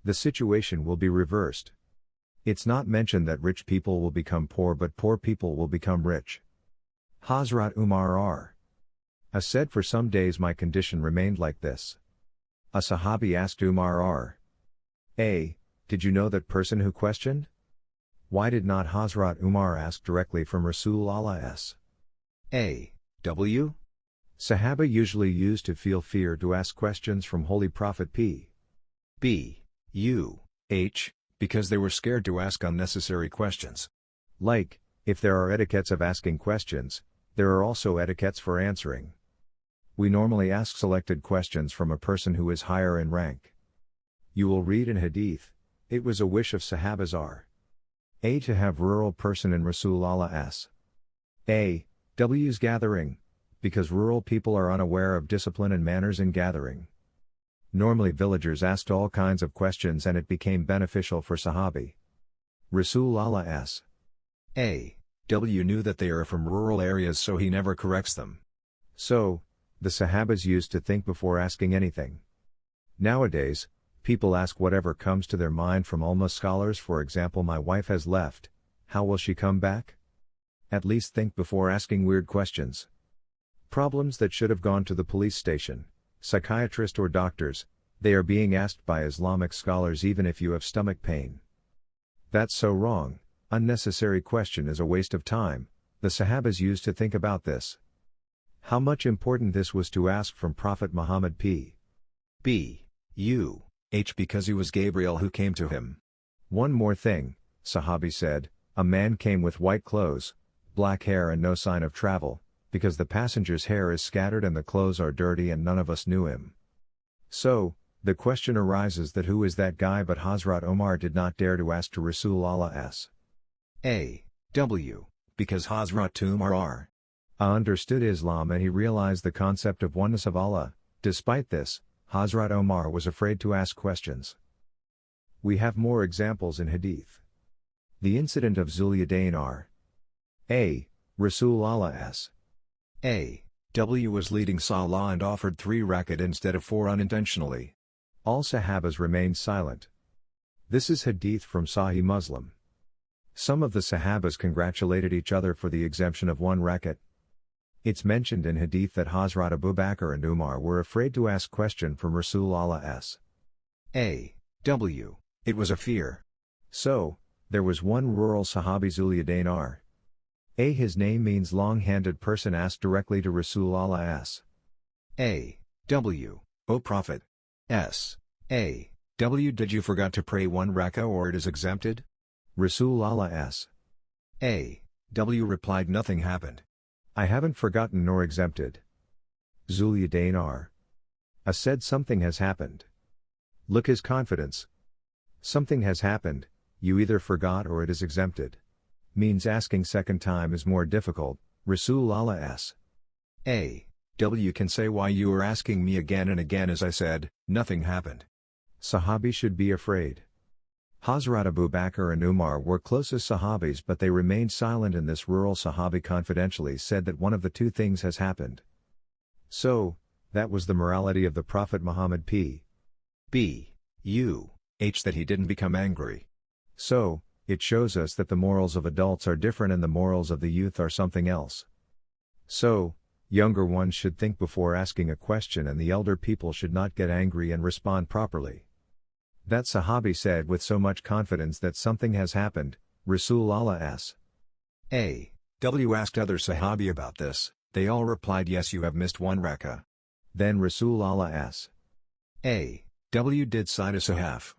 the situation will be reversed. It's not mentioned that rich people will become poor but poor people will become rich. Hazrat Umar R. said, for some days my condition remained like this. A Sahabi asked Umar R. Did you know that person who questioned? Why did not Hazrat Umar ask directly from Rasul Allah's? W. Sahaba usually used to feel fear to ask questions from Holy Prophet P. B. U. H. Because they were scared to ask unnecessary questions. Like, if there are etiquettes of asking questions, there are also etiquettes for answering. We normally ask selected questions from a person who is higher in rank. You will read in Hadith, it was a wish of Sahabas R. To have rural person in Rasul Allah's W's gathering, because rural people are unaware of discipline and manners in gathering. Normally villagers asked all kinds of questions and it became beneficial for Sahabi. Rasul Allah's W knew that they are from rural areas so he never corrects them. So, the Sahabas used to think before asking anything. Nowadays, people ask whatever comes to their mind from ulama scholars. For example, my wife has left, how will she come back? At least think before asking weird questions. Problems that should have gone to the police station, psychiatrist or doctors, they are being asked by Islamic scholars even if you have stomach pain. That's so wrong. Unnecessary question is a waste of time. The Sahabas used to think about this. How much important this was to ask from Prophet Muhammad P. B. U. H. Because he was Gabriel who came to him. One more thing, Sahabi said, a man came with white clothes, black hair and no sign of travel, because the passenger's hair is scattered and the clothes are dirty and none of us knew him. So, the question arises that who is that guy, but Hazrat Omar did not dare to ask to Rasul Allah's W. Because Hazrat Umar R. understood Islam and he realized the concept of oneness of Allah. Despite this, Hazrat Omar was afraid to ask questions. We have more examples in Hadith. The incident of Zulyadain R. Rasul Allah's W was leading Salah and offered 3 rakat instead of 4 unintentionally. All Sahabas remained silent. This is Hadith from Sahih Muslim. Some of the Sahabas congratulated each other for the exemption of 1 rakat. It's mentioned in Hadith that Hazrat Abu Bakr and Umar were afraid to ask question from Rasul Allah's W. It was a fear. So, there was one rural Sahabi Zulyadain R. His name means long-handed person, asked directly to Rasul Allah's W. O Prophet S. W. Did you forgot to pray 1 rakah or it is exempted? Rasul Allah's W. replied, nothing happened. I haven't forgotten nor exempted. Zulyadain R. said, something has happened. Look his confidence. Something has happened, you either forgot or it is exempted. Means asking second time is more difficult. Rasul Allah's W. can say why you are asking me again and again, as I said, nothing happened. Sahabi should be afraid. Hazrat Abu Bakr and Umar were closest Sahabis, but they remained silent, and this rural Sahabi confidentially said that one of the 2 things has happened. So, that was the morality of the Prophet Muhammad P. B. U. H. that he didn't become angry. So, it shows us that the morals of adults are different and the morals of the youth are something else. So, younger ones should think before asking a question and the elder people should not get angry and respond properly. That Sahabi said with so much confidence that something has happened. Rasul Allah's W. asked other Sahabi about this, they all replied, yes, you have missed 1 rakah. Then Rasul Allah's W. did cite a sahaf.